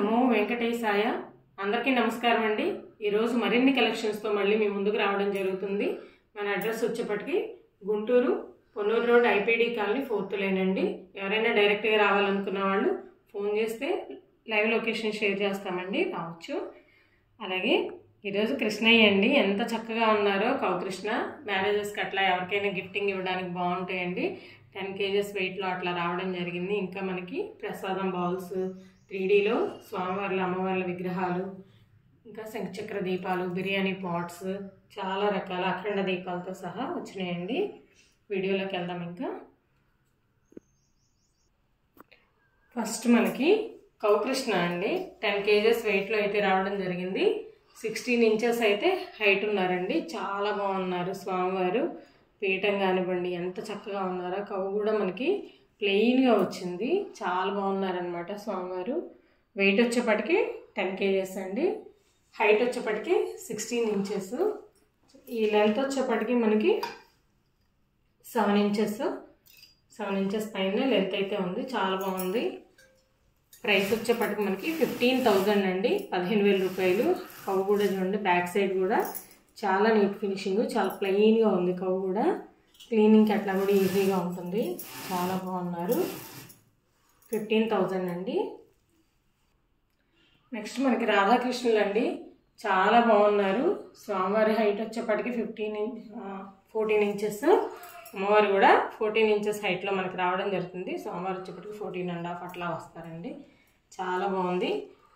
నమో వెంకటేశాయ. అందరికీ నమస్కారం అండి. ఈరోజు మరిన్ని కలెక్షన్స్తో మళ్ళీ మీ ముందుకు రావడం జరుగుతుంది. మన అడ్రస్ వచ్చేప్పటికి Guntur Ponnur road IPD colony 4th line అండి. ఎవరైనా డైరెక్ట్గా రావాలనుకున్న వాళ్ళు ఫోన్ చేస్తే లైవ్ లొకేషన్ షేర్ చేస్తామండి, రావచ్చు. అలాగే ఈరోజు కృష్ణయ్య అండి, ఎంత చక్కగా ఉన్నారో. కృష్ణ మ్యారేజెస్కి అట్లా ఎవరికైనా గిఫ్టింగ్ ఇవ్వడానికి బాగుంటాయండి. 10 kgs వెయిట్లో అట్లా రావడం జరిగింది. ఇంకా మనకి ప్రసాదం బౌల్స్ 3Dలో స్వామివార్ల అమ్మవార్ల విగ్రహాలు, ఇంకా శంఖచక్ర దీపాలు, బిర్యానీ పాట్స్, చాలా రకాల అఖండ దీపాలతో సహా వచ్చినాయండి. వీడియోలోకి వెళ్దాం. ఇంకా ఫస్ట్ మనకి కృష్ణ అండి 10 kgs వెయిట్లో అయితే రావడం జరిగింది. 16 inches అయితే హైట్ ఉన్నారండి. చాలా బాగున్నారు స్వామివారు. పీఠం కానివ్వండి ఎంత చక్కగా ఉన్నారో. కవ్వు కూడా మనకి ప్లెయిన్గా వచ్చింది. చాలా బాగున్నారనమాట స్వామివారు. వెయిట్ వచ్చేప్పటికి 10 kgs అండి. హైట్ వచ్చేప్పటికి 16 inches. ఈ లెంత్ వచ్చేప్పటికి మనకి 7 inches. 7 inches పైన లెంత్ అయితే ఉంది. చాలా బాగుంది. ప్రైస్ వచ్చేప్పటికి మనకి 15,000 అండి, 15,000 రూపాయలు. కవ్వు కూడా చూడండి, బ్యాక్ సైడ్ కూడా చాలా నీట్ ఫినిషింగ్, చాలా ప్లెయిన్గా ఉంది. కవ్వు కూడా క్లీనింగ్కి అట్లా కూడా ఈజీగా ఉంటుంది. చాలా బాగున్నారు. 15,000 అండి. నెక్స్ట్ మనకి రాధాకృష్ణులు అండి, చాలా బాగున్నారు. స్వామివారి హైట్ వచ్చేప్పటికి 14 inches. అమ్మవారు కూడా 14 inches హైట్లో మనకి రావడం జరుగుతుంది. స్వామివారు వచ్చేప్పటికి 14.5 అట్లా వస్తారండి. చాలా బాగుంది.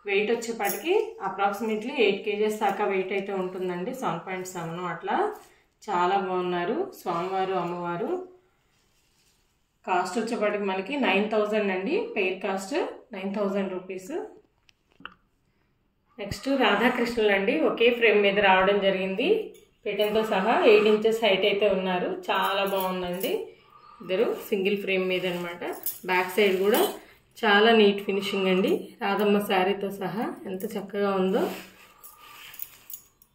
వెయిట్ వచ్చేప్పటికి అప్రాక్సిమేట్లీ 8 kgs దాకా వెయిట్ అయితే ఉంటుందండి. 7.7 అట్లా. చాలా బాగున్నారు స్వామివారు అమ్మవారు. కాస్ట్ వచ్చేప్పటికి మనకి 9,000 అండి. Pair cost 9,000 rupees. నెక్స్ట్ రాధాకృష్ణులు అండి, ఒకే ఫ్రేమ్ మీద రావడం జరిగింది. పీఠంతో సహా 8 inches హైట్ అయితే ఉన్నారు. చాలా బాగుందండి. ఇద్దరు సింగిల్ ఫ్రేమ్ మీద అనమాట. బ్యాక్ సైడ్ కూడా చాలా నీట్ ఫినిషింగ్ అండి. రాధమ్మ శారీతో సహా ఎంత చక్కగా ఉందో.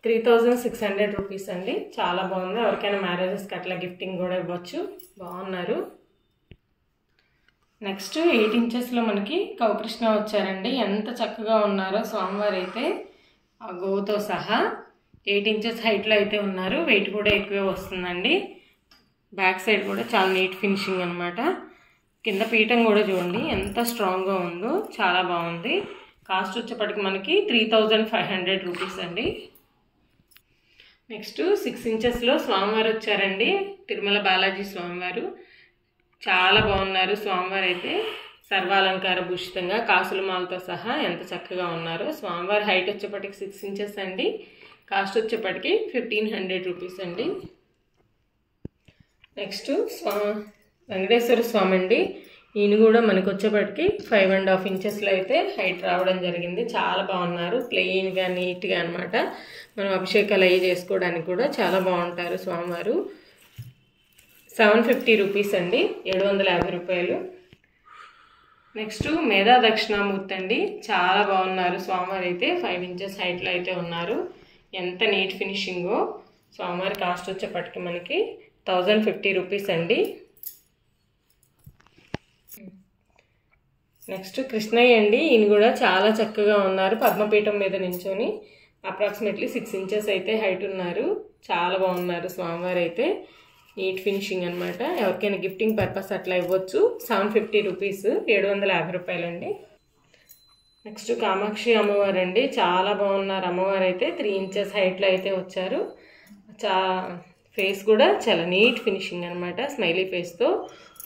3,600 రూపీస్ అండి. చాలా బాగుంది. ఎవరికైనా మ్యారేజెస్కి అట్లా గిఫ్టింగ్ కూడా ఇవ్వచ్చు. బాగున్నారు. నెక్స్ట్ 8 inchesలో మనకి కృష్ణ వచ్చారండి. ఎంత చక్కగా ఉన్నారో స్వామివారు అయితే. ఆ గోవుతో సహా 8 inches హైట్లో అయితే ఉన్నారు. వెయిట్ కూడా ఎక్కువే వస్తుందండి. బ్యాక్ సైడ్ కూడా చాలా నీట్ ఫినిషింగ్ అనమాట. కింద పీఠం కూడా చూడండి ఎంత స్ట్రాంగ్గా ఉందో. చాలా బాగుంది. కాస్ట్ వచ్చేప్పటికి మనకి 3,500 రూపీస్ అండి. నెక్స్ట్ 6 inchesలో స్వామివారు వచ్చారండి. తిరుమల బాలాజీ స్వామివారు. చాలా బాగున్నారు స్వామివారు అయితే. సర్వాలంకార భూషితంగా కాసుల మాలతో సహా ఎంత చక్కగా ఉన్నారు. స్వామివారి హైట్ వచ్చేప్పటికి 6 inches అండి. కాస్ట్ వచ్చేప్పటికి 1,500 రూపీస్ అండి. నెక్స్ట్ వెంకటేశ్వర స్వామి అండి. ఈయన కూడా మనకు వచ్చేప్పటికి 5.5 inchesలో అయితే హైట్ రావడం జరిగింది. చాలా బాగున్నారు. ప్లెయిన్గా నీట్గా అనమాట. మనం అభిషేకాలు అవి చేసుకోవడానికి కూడా చాలా బాగుంటారు స్వామివారు. 750 రూపీస్ అండి, 750 రూపాయలు. నెక్స్ట్ మేధా దక్షిణామూర్తి అండి. చాలా బాగున్నారు స్వామివారు అయితే. 5 inches హైట్లో అయితే ఉన్నారు. ఎంత నీట్ ఫినిషింగో. స్వామివారి కాస్ట్ వచ్చేప్పటికి మనకి 1,050 రూపీస్ అండి. నెక్స్ట్ కృష్ణయ్య అండి. ఈయన కూడా చాలా చక్కగా ఉన్నారు. పద్మపీఠం మీద నించొని అప్రాక్సిమేట్లీ 6 inches అయితే హైట్ ఉన్నారు. చాలా బాగున్నారు స్వామివారు అయితే. నీట్ ఫినిషింగ్ అనమాట. ఎవరికైనా గిఫ్టింగ్ పర్పస్ అట్లా ఇవ్వచ్చు. 750 రూపీస్, 750 రూపాయలండి. నెక్స్ట్ కామాక్షి అమ్మవారు అండి. చాలా బాగున్నారు అమ్మవారు అయితే. 3 inches హైట్లో అయితే వచ్చారు. ఫేస్ కూడా చాలా నీట్ ఫినిషింగ్ అనమాట. స్మైలీ ఫేస్తో.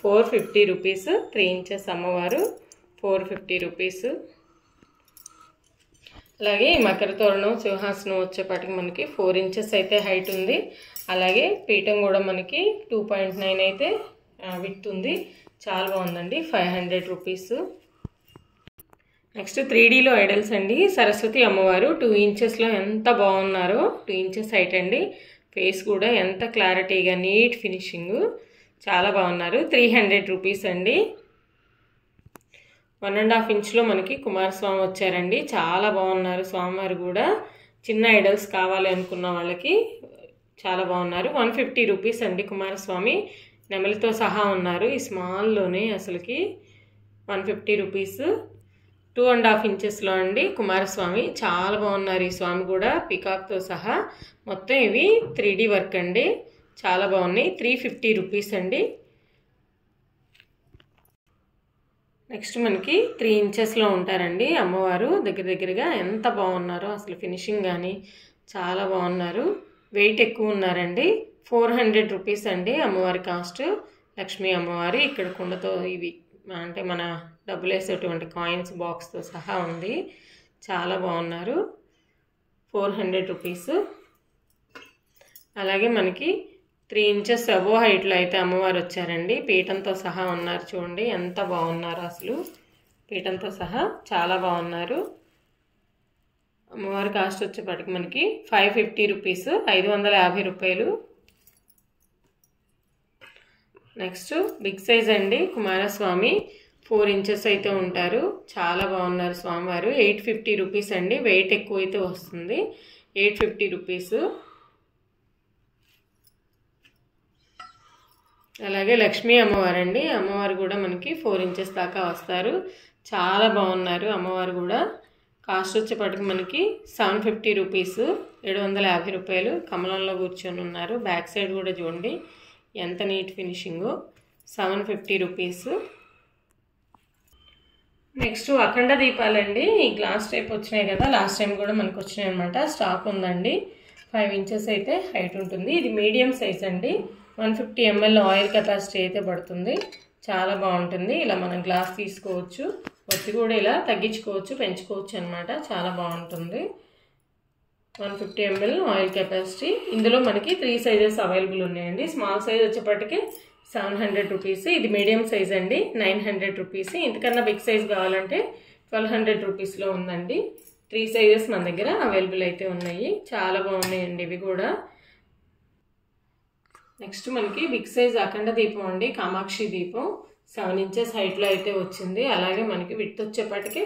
450 రూపీస్. 3 inches అమ్మవారు, 450 రూపీస్. అలాగే మకర తోరణం సింహాసనం వచ్చేప్పటికి మనకి 4 inches అయితే హైట్ ఉంది. అలాగే పీఠం కూడా మనకి 2.9 అయితే విడ్త్ ఉంది. చాలా బాగుందండి. 500 రూపీస్. నెక్స్ట్ 3Dలో ఐడల్స్ అండి. సరస్వతి అమ్మవారు 2 inchesలో ఎంత బాగున్నారో. 2 inches హైట్ అండి. ఫేస్ కూడా ఎంత క్లారిటీగా నీట్ ఫినిషింగ్. చాలా బాగున్నారు. 300 రూపీస్ అండి. 1.5 inchలో మనకి కుమారస్వామి వచ్చారండి. చాలా బాగున్నారు స్వామివారు కూడా. చిన్న ఐడల్స్ కావాలి అనుకున్న వాళ్ళకి చాలా బాగున్నారు. 150 రూపీస్ అండి. కుమారస్వామి నెమలితో సహా ఉన్నారు. ఈ స్మాల్లోనే అసలుకి 150 రూపీస్. 2.5 ఇంచెస్లో అండి కుమారస్వామి. చాలా బాగున్నారు ఈ స్వామి కూడా, పికాక్తో సహా. మొత్తం ఇవి 3D వర్క్ అండి, చాలా బాగున్నాయి. 350 రూపీస్ అండి. నెక్స్ట్ మనకి 3 ఇంచెస్లో ఉంటారండి అమ్మవారు. దగ్గరగా ఎంత బాగున్నారో అసలు, ఫినిషింగ్ కానీ చాలా బాగున్నారు. వెయిట్ ఎక్కువ ఉన్నారండి. 400 రూపీస్ అండి అమ్మవారి కాస్ట్. లక్ష్మీ అమ్మవారి ఇక్కడ కుండతో, ఇవి అంటే మన డబ్బులు వేసేటువంటి కాయిన్స్ బాక్స్తో సహా ఉంది. చాలా బాగున్నారు. 400 రూపీస్. అలాగే మనకి 3 ఇంచెస్ అబోవ్ హైట్లో అయితే అమ్మవారు వచ్చారండి. పీఠంతో సహా ఉన్నారు. చూడండి ఎంత బాగున్నారు అసలు, పీఠంతో సహా చాలా బాగున్నారు. అమ్మవారి కాస్ట్ వచ్చేప్పటికి మనకి 550 రూపీస్, 550 రూపాయలు. నెక్స్ట్ బిగ్ సైజ్ అండి కుమారస్వామి. 4 ఇంచెస్ అయితే ఉంటారు. చాలా బాగున్నారు స్వామివారు. 850 రూపీస్ అండి. వెయిట్ ఎక్కువ అయితే వస్తుంది. 850 రూపీస్. అలాగే లక్ష్మీ అమ్మవారు అండి. అమ్మవారు కూడా మనకి 4 ఇంచెస్ దాకా వస్తారు. చాలా బాగున్నారు అమ్మవారు కూడా. కాస్ట్ వచ్చేప్పటికి మనకి 750 రూపీస్, 750 రూపాయలు. కమలంలో కూర్చొని ఉన్నారు. బ్యాక్ సైడ్ కూడా చూడండి ఎంత నీట్ ఫినిషింగు. 750 రూపీస్. నెక్స్ట్ అఖండ దీపాలండి. ఈ గ్లాస్ టైప్ వచ్చినాయి కదా, లాస్ట్ టైం కూడా మనకు వచ్చినాయి అనమాట. స్టాక్ ఉందండి. 5 ఇంచెస్ అయితే హైట్ ఉంటుంది. ఇది మీడియం సైజ్ అండి. 150 ml ఆయిల్ కెపాసిటీ అయితే పడుతుంది. చాలా బాగుంటుంది. ఇలా మనం గ్లాస్ తీసుకోవచ్చు, ఒత్తి కూడా ఇలా తగ్గించుకోవచ్చు, పెంచుకోవచ్చు అనమాట. చాలా బాగుంటుంది. 150 ml ఆయిల్ కెపాసిటీ. ఇందులో మనకి 3 సైజెస్ అవైలబుల్ ఉన్నాయండి. స్మాల్ సైజ్ వచ్చేప్పటికి 700 రూపీస్. ఇది మీడియం సైజ్ అండి, 900 రూపీస్. ఇంతకన్నా బిగ్ సైజ్ కావాలంటే 1200 రూపీస్లో ఉందండి. 3 సైజెస్ మన దగ్గర అవైలబుల్ అయితే ఉన్నాయి. చాలా బాగున్నాయండి ఇవి కూడా. నెక్స్ట్ మనకి బిగ్ సైజ్ అఖండ దీపం అండి, కామాక్షి దీపం. 7 ఇంచెస్ హైట్లో అయితే వచ్చింది. అలాగే మనకి విడ్త్ వచ్చేప్పటికి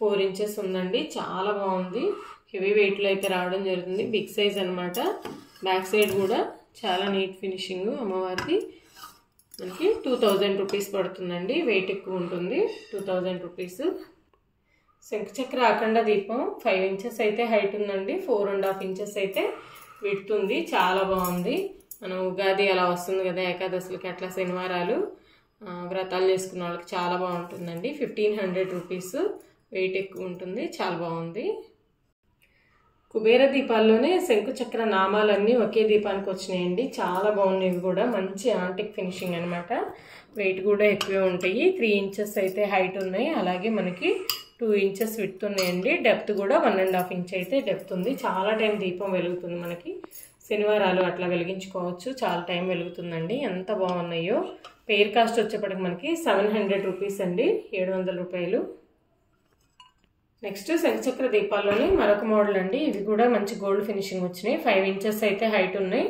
4 ఇంచెస్ ఉందండి. చాలా బాగుంది. హెవీ వెయిట్లో అయితే రావడం జరుగుతుంది. బిగ్ సైజ్ అనమాట. బ్యాక్ సైడ్ కూడా చాలా నీట్ ఫినిషింగ్ అమ్మవారిది. మనకి 2000 రూపీస్ పడుతుందండి. వెయిట్ ఎక్కువ ఉంటుంది. 2000 రూపీస్. శంఖచక్ర అఖండ దీపం 5 ఇంచెస్ అయితే హైట్ ఉందండి. 4.5 ఇంచెస్ అయితే విడ్త్ ఉంది. చాలా బాగుంది. మనం ఉగాది అలా వస్తుంది కదా, ఏకాదశులకి అట్లా శనివారాలు వ్రతాలు చేసుకున్న వాళ్ళకి చాలా బాగుంటుందండి. 1500 రూపీస్. వెయిట్ ఎక్కువ ఉంటుంది. చాలా బాగుంది. కుబేర దీపాల్లోనే శంకుచక్ర నామాలన్నీ ఒకే దీపానికి వచ్చినాయండి. చాలా బాగున్నాయి కూడా. మంచి యాంటిక్ ఫినిషింగ్ అనమాట. వెయిట్ కూడా ఎక్కువే ఉంటాయి. 3 ఇంచెస్ అయితే హైట్ ఉన్నాయి. అలాగే మనకి 2 ఇంచెస్ విడ్త్ ఉన్నాయండి. డెప్త్ కూడా 1.5 ఇంచ్ అయితే డెప్త్ ఉంది. చాలా టైం దీపం వెలుగుతుంది. మనకి శనివారాలు అట్లా వెలిగించుకోవచ్చు. చాలా టైం వెలుగుతుందండి. ఎంత బాగున్నాయో. పెయిర్ కాస్ట్ వచ్చేప్పటికి మనకి 700 రూపీస్ అండి, 700 రూపాయలు. నెక్స్ట్ శంఖచక్ర దీపాల్లోనే మరొక మోడల్ అండి. ఇవి కూడా మంచి గోల్డ్ ఫినిషింగ్ వచ్చినాయి. 5 ఇంచెస్ అయితే హైట్ ఉన్నాయి.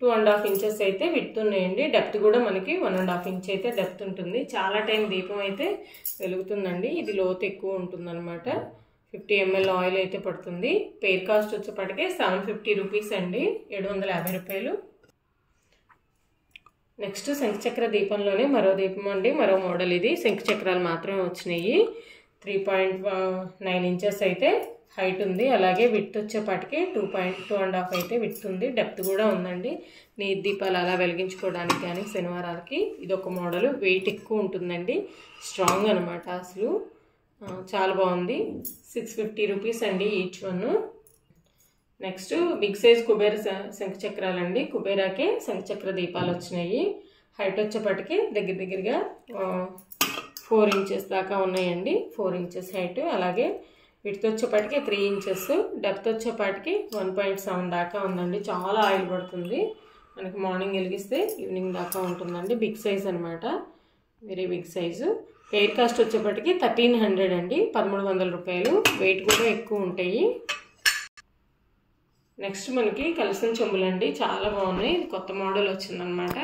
2.5 ఇంచెస్ అయితే విడ్త్ ఉన్నాయండి. డెప్త్ కూడా మనకి 1.5 ఇంచ్ అయితే డెప్త్ ఉంటుంది. చాలా టైం దీపం అయితే వెలుగుతుందండి. ఇది లోతు ఎక్కువ ఉంటుంది అనమాట. 50 ml ఆయిల్ అయితే పడుతుంది. పెయిర్ కాస్ట్ వచ్చేప్పటికే 750 రూపీస్ అండి, 750 రూపాయలు. నెక్స్ట్ శంఖచక్ర దీపంలోనే మరో దీపం అండి, మరో మోడల్. ఇది శంఖచక్రాలు మాత్రమే వచ్చినాయి. 3.9 ఇంచెస్ అయితే హైట్ ఉంది. అలాగే విడ్త్ వచ్చేపాటికి 2.5 అయితే విడ్త్ ఉంది. డెప్త్ కూడా ఉందండి. నీటి దీపాలు అలా వెలిగించుకోవడానికి కానీ శనివారాలకి ఇదొక మోడల్. వెయిట్ ఎక్కువ ఉంటుందండి. స్ట్రాంగ్ అనమాట అసలు. చాలా బాగుంది. 650 రూపీస్ అండి each one. Next big size Kubera శంఖచక్రాలండి. కుబేరాకే శంఖచక్ర దీపాలు వచ్చినాయి. హైట్ వచ్చేపాటికి దగ్గరగా 4 ఇంచెస్ దాకా ఉన్నాయండి. 4 ఇంచెస్ హైట్. అలాగే విడ్త్ వచ్చేపాటికి 3 ఇంచెస్. డెప్త్ వచ్చేపాటికి 1.7 దాకా ఉందండి. చాలా ఆయిల్ పడుతుంది. మనకి మార్నింగ్ వెలిగిస్తే ఈవినింగ్ దాకా ఉంటుందండి. బిగ్ సైజ్ అనమాట, very big size. Pair cost వచ్చేప్పటికి 1300 అండి, 1300 రూపాయలు. వెయిట్ కూడా ఎక్కువ ఉంటాయి. నెక్స్ట్ మనకి కలసం చెంబులు అండి. చాలా బాగున్నాయి. ఇది కొత్త మోడల్ వచ్చిందనమాట.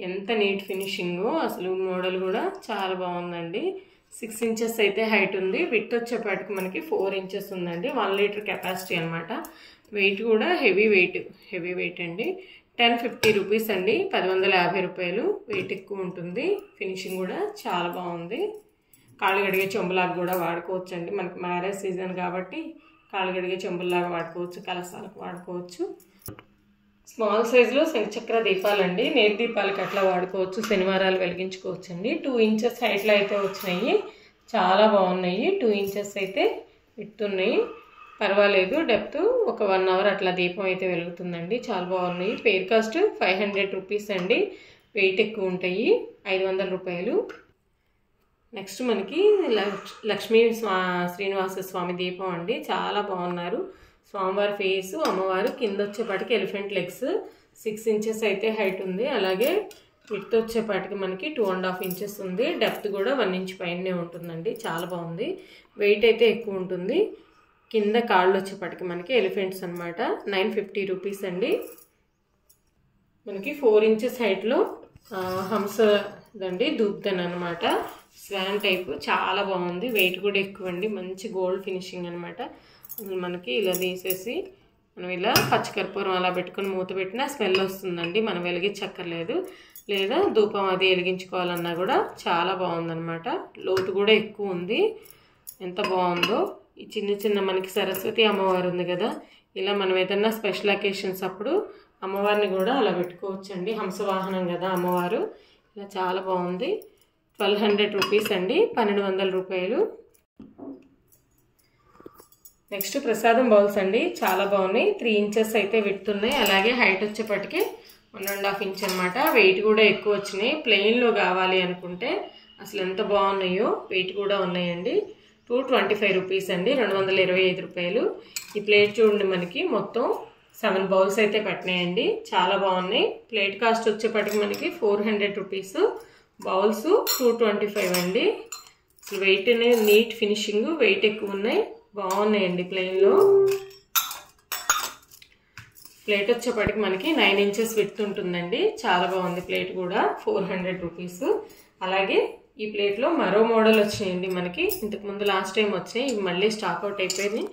ఎంత నీట్ ఫినిషింగ్ అసలు. మోడల్ కూడా చాలా బాగుందండి. 6 ఇంచెస్ అయితే హైట్ ఉంది. విడ్త్ వచ్చేపాటికి మనకి 4 ఇంచెస్ ఉందండి. 1 లీటర్ కెపాసిటీ అనమాట. వెయిట్ కూడా హెవీ వెయిట్ అండి. 1050 రూపీస్ అండి, 1150 రూపాయలు. వెయిట్ ఎక్కువ ఉంటుంది. ఫినిషింగ్ కూడా చాలా బాగుంది. కాళ్ళు కడిగే చెంబులాగా కూడా వాడుకోవచ్చు అండి. మనకి మ్యారేజ్ సీజన్ కాబట్టి కాళ్ళు కడిగే చెంబులాగా వాడుకోవచ్చు, కలసాలకు వాడుకోవచ్చు. స్మాల్ సైజులో శంఖచక్ర దీపాలండి, నేతి దీపాలకి అట్లా వాడుకోవచ్చు, శనివారాలు వెలిగించుకోవచ్చు అండి. 2 ఇంచెస్ హైట్లో అయితే వచ్చినాయి, చాలా బాగున్నాయి. 2 ఇంచెస్ అయితే విడుతున్నాయి, పర్వాలేదు. డెప్త్ ఒక 1 అవర్ అట్లా దీపం అయితే వెలుగుతుందండి, చాలా బాగున్నాయి. పేర్ కాస్ట్ 500 రూపీస్ అండి, వెయిట్ ఎక్కువ ఉంటాయి, 500 రూపాయలు. నెక్స్ట్ మనకి లక్ష్మీ శ్రీనివాస స్వామి దీపం అండి, చాలా బాగున్నారు. స్వామివారి ఫేసు, అమ్మవారు. కింద వచ్చేపాటికి ఎలిఫెంట్ లెగ్స్, 6 ఇంచెస్ అయితే హైట్ ఉంది. అలాగే విడ్త్ వచ్చేపాటికి మనకి 2.5 ఇంచెస్ ఉంది. డెప్త్ కూడా 1 ఇంచ్ పైనే ఉంటుందండి, చాలా బాగుంది. వెయిట్ అయితే ఎక్కువ ఉంటుంది. కింద కాళ్ళు వచ్చేపాటికి మనకి ఎలిఫెంట్స్ అనమాట. 950 రూపీస్ అండి. మనకి 4 ఇంచెస్ హైట్లో హంసదండి, దూప్దన్ అనమాట, స్వాన్ టైపు, చాలా బాగుంది. వెయిట్ కూడా ఎక్కువ అండి, మంచి గోల్డ్ ఫినిషింగ్ అనమాట. మనకి ఇలా తీసేసి మనం ఇలా పచ్చికర్పూరం అలా పెట్టుకొని మూత పెట్టినా స్మెల్ వస్తుందండి, మనం వెలిగించక్కర్లేదు. లేదా ధూపం అది వెలిగించుకోవాలన్నా కూడా చాలా బాగుందన్నమాట. లోతు కూడా ఎక్కువ ఉంది, ఎంత బాగుందో. ఈ చిన్న చిన్న మనకి సరస్వతి అమ్మవారు ఉంది కదా, ఇలా మనం ఏదన్నా స్పెషల్ అకేషన్స్ అప్పుడు అమ్మవారిని కూడా అలా పెట్టుకోవచ్చు అండి. హంసవాహనం కదా అమ్మవారు, ఇలా చాలా బాగుంది. 1200 రూపీస్ అండి, 1200 రూపాయలు. నెక్స్ట్ ప్రసాదం బౌల్స్ అండి, చాలా బాగున్నాయి. 3 ఇంచెస్ అయితే విడుతున్నాయి. అలాగే హైట్ వచ్చేపటికి 1.5 ఇంచ్ అనమాట. వెయిట్ కూడా ఎక్కువ వచ్చినాయి. ప్లెయిన్లో కావాలి అనుకుంటే అసలు ఎంత బాగున్నాయో. వెయిట్ కూడా ఉన్నాయండి. 225 రూపీస్ అండి, 225 రూపాయలు. ఈ ప్లేట్ చూడండి, మనకి మొత్తం 7 బౌల్స్ అయితే పట్టినాయండి, చాలా బాగున్నాయి. ప్లేట్ కాస్ట్ వచ్చేపటికి మనకి 400 రూపీస్. బౌల్స్ 225 అండి. అసలు వెయిట్ అనేది నీట్ ఫినిషింగ్, వెయిట్ ఎక్కువ ఉన్నాయి, బాగున్నాయండి. ప్లెయిన్లో ప్లేట్ వచ్చేపటికి మనకి 9 ఇంచెస్ విడ్త్ ఉంటుందండి, చాలా బాగుంది. ప్లేట్ కూడా 400 రూపీస్. అలాగే ఈ ప్లేట్లో మరో మోడల్ వచ్చినాయండి మనకి. ఇంతకుముందు లాస్ట్ టైం వచ్చాయి, ఇవి మళ్ళీ స్టాక్ అవుట్ అయిపోయినాయి,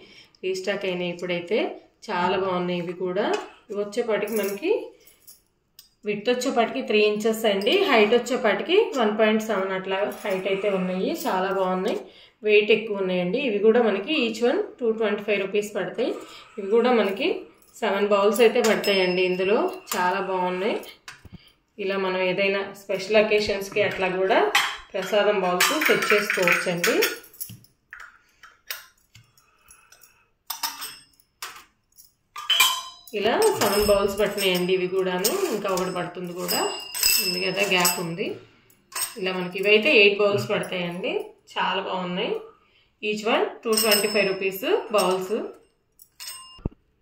రీస్టాక్ అయినాయి ఇప్పుడైతే. చాలా బాగున్నాయి ఇవి కూడా. ఇవి వచ్చేపాటికి మనకి విడ్త్ వచ్చేపాటికి 3 ఇంచెస్ అండి, హైట్ వచ్చేపాటికి 1.7 అట్లా హైట్ అయితే ఉన్నాయి, చాలా బాగున్నాయి. వెయిట్ ఎక్కువ ఉన్నాయండి. ఇవి కూడా మనకి ఈచ్ వన్ 225 రూపీస్ పడతాయి. ఇవి కూడా మనకి 7 బౌల్స్ అయితే పడతాయండి ఇందులో, చాలా బాగున్నాయి. ఇలా మనం ఏదైనా స్పెషల్ అకేషన్స్కి అట్లా కూడా ప్రసాదం బౌల్స్ సెట్ చేసుకోవచ్చండి. ఇలా 7 బౌల్స్ పట్టినాయండి ఇవి కూడాను, ఇంకా ఒకటి పడుతుంది కూడా ఉంది కదా, గ్యాప్ ఉంది. ఇలా మనకి ఇవైతే 8 బౌల్స్ పడతాయండి, చాలా బాగున్నాయి. Each one 225 rupees bowls.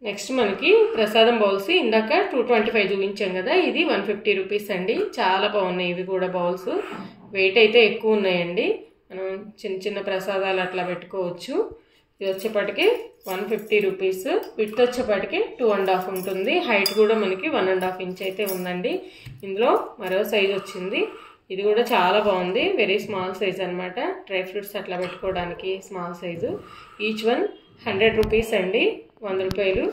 Next మనకి ప్రసాదం బౌల్స్ ఇందాక 225 చూపించాం కదా, ఇది 150 రూపీస్ అండి, చాలా బాగున్నాయి ఇవి కూడా బౌల్స్. వెయిట్ అయితే ఎక్కువ ఉన్నాయండి, మనం చిన్న చిన్న ప్రసాదాలు అట్లా పెట్టుకోవచ్చు. ఇది వచ్చేపాటికి 150 రూపీస్. విడ్త్ వచ్చేపాటికి 2.5 ఉంటుంది. హైట్ కూడా మనకి 1.5 ఇంచ్ అయితే ఉందండి. ఇందులో మరో సైజ్ వచ్చింది, ఇది కూడా చాలా బాగుంది. వెరీ స్మాల్ సైజ్ అనమాట, డ్రై ఫ్రూట్స్ అట్లా పెట్టుకోవడానికి small size. Each one 100 rupees అండి, 100 రూపాయలు.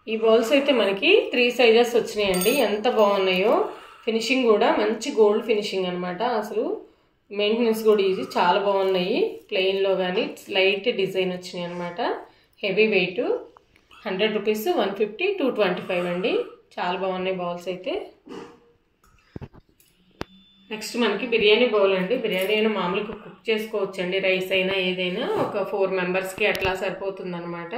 ఈ బౌల్స్ అయితే మనకి 3 సైజెస్ వచ్చినాయండి, ఎంత బాగున్నాయో. ఫినిషింగ్ కూడా మంచి గోల్డ్ ఫినిషింగ్ అనమాట. అసలు మెయింటెనెన్స్ కూడా ఈజీ, చాలా బాగున్నాయి. ప్లెయిన్లో కానీ లైట్ డిజైన్ వచ్చినాయి అనమాట. Heavy weight. 100 రూపీస్, 150, 225 అండి, చాలా బాగున్నాయి బౌల్స్ అయితే. నెక్స్ట్ మనకి బిర్యానీ బౌల్ అండి. బిర్యానీ అయినా మామూలుగా కుక్ చేసుకోవచ్చు అండి, రైస్ అయినా ఏదైనా. ఒక 4 మెంబర్స్కి అట్లా సరిపోతుంది అనమాట.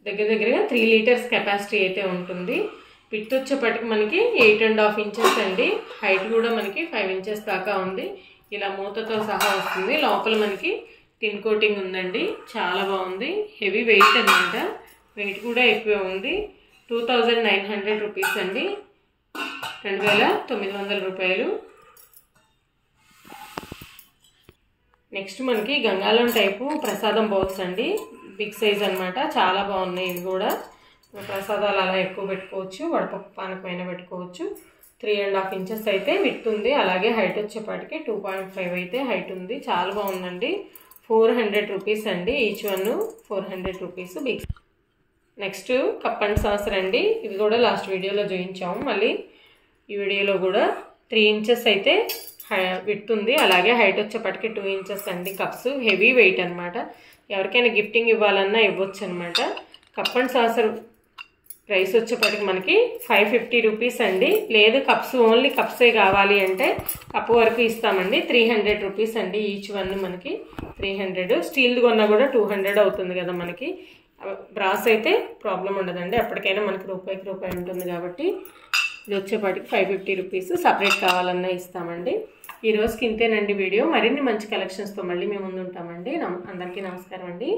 దగ్గర దగ్గరగా 3 లీటర్స్ కెపాసిటీ అయితే ఉంటుంది. విడ్త్ వచ్చేపటికి మనకి 8.5 ఇంచెస్ అండి. హైట్ కూడా మనకి 5 ఇంచెస్ దాకా ఉంది. ఇలా మూతతో సహా వస్తుంది. లోపల మనకి టిన్ కోటింగ్ ఉందండి, చాలా బాగుంది. హెవీ వెయిట్ అనమాట, వెయిట్ కూడా ఎక్కువ ఉంది. 2900 రూపీస్ అండి, 2900 రూపాయలు. నెక్స్ట్ మనకి గంగాలం టైపు ప్రసాదం బౌల్స్ అండి, బిగ్ సైజ్ అనమాట, చాలా బాగున్నాయి ఇవి కూడా. ప్రసాదాలు అలా ఎక్కువ పెట్టుకోవచ్చు, వడపప్పు పానకమైన పెట్టుకోవచ్చు. 3.5 ఇంచెస్ అయితే విడ్త్ ఉంది. అలాగే హైట్ వచ్చేపాటికి 2.5 అయితే హైట్ ఉంది, చాలా బాగుందండి. 400 రూపీస్ అండి, each one 400 rupees big. Next cup and saucer అండి, ఇవి కూడా లాస్ట్ వీడియోలో చూపించాము. మళ్ళీ ఈ వీడియోలో కూడా 3 ఇంచెస్ అయితే విడ్త్ ఉంది, అలాగే హైట్ వచ్చేపటికి 2 ఇంచెస్ అండి. కప్స్ హెవీ వెయిట్ అనమాట. ఎవరికైనా గిఫ్టింగ్ ఇవ్వాలన్నా ఇవ్వచ్చు అనమాట. కప్ అండ్ సాసర్ ప్రైస్ వచ్చేపటికి మనకి 550 రూపీస్ అండి. లేదు కప్స్ ఓన్లీ కప్సే కావాలి అంటే కప్పు వరకు ఇస్తామండి. 300 రూపీస్ అండి ఈచ్ వన్. మనకి 300. స్టీల్ది కొన్నా కూడా 200 అవుతుంది కదా మనకి. బ్రాస్ అయితే ప్రాబ్లం ఉండదండి, అప్పటికైనా మనకి రూపాయికి రూపాయి ఉంటుంది కాబట్టి. ఇది వచ్చేపాటికి 550 రూపీస్. సపరేట్ కావాలన్నా ఇస్తామండి. ఈ రోజుకి ఇంతేనండి వీడియో. మరిన్ని మంచి కలెక్షన్స్తో మళ్ళీ మేము ముందు ఉంటామండి. అందరికీ నమస్కారం అండి.